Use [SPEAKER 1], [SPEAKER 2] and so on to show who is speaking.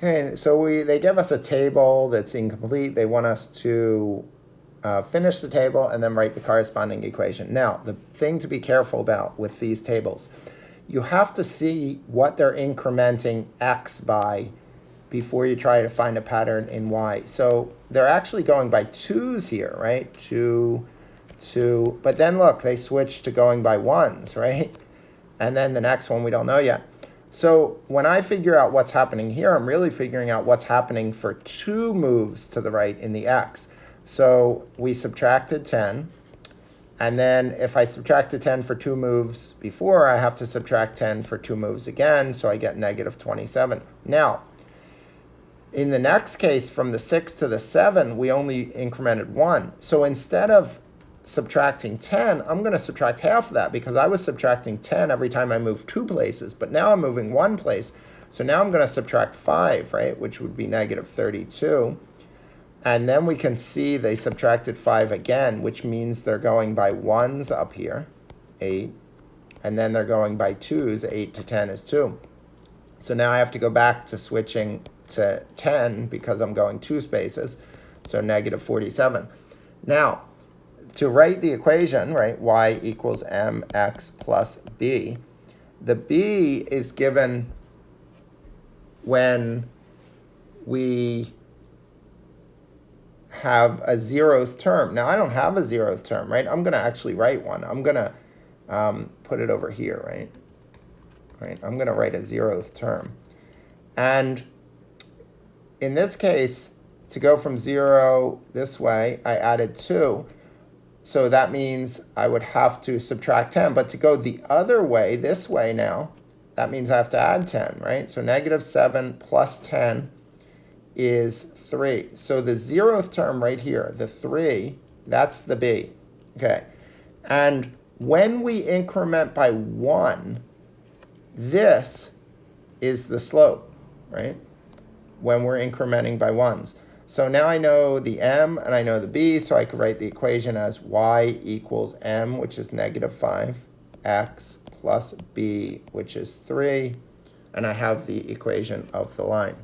[SPEAKER 1] Okay, so they give us a table that's incomplete. They want us to finish the table and then write the corresponding equation. Now, the thing to be careful about with these tables, you have to see what they're incrementing x by before you try to find a pattern in y. So they're actually going by 2's here, right? 2, 2. But then look, they switch to going by 1's, right? And then the next one we don't know yet. So when I figure out what's happening here, I'm really figuring out what's happening for 2 moves to the right in the x. So we subtracted 10. And then if I subtracted 10 for 2 moves before, I have to subtract 10 for 2 moves again. So I get negative 27. Now, in the next case, from the 6 to the 7, we only incremented 1. So instead of subtracting 10, I'm going to subtract half of that because I was subtracting 10 every time I moved 2 places. But now I'm moving 1 place. So now I'm going to subtract 5, right, which would be negative 32. And then we can see they subtracted 5 again, which means they're going by 1's up here, 8. And then they're going by 2's, 8 to 10 is 2. So now I have to go back to switching to 10 because I'm going 2 spaces. So negative 47. Now, to write the equation, right, y equals mx plus b, the b is given when we have a 0th term. Now, I don't have a 0th term, right? I'm going to actually write one. I'm going to put it over here, right? I'm going to write a 0th term. And in this case, to go from 0 this way, I added 2. So that means I would have to subtract 10. But to go the other way, this way now, that means I have to add 10, right? So negative 7 plus 10 is 3. So the 0th term right here, the 3, that's the b. Okay. And when we increment by 1, this is the slope, right? When we're incrementing by 1's. So now I know the m and I know the b, so I could write the equation as y equals m, which is negative 5, x plus b, which is 3, and I have the equation of the line.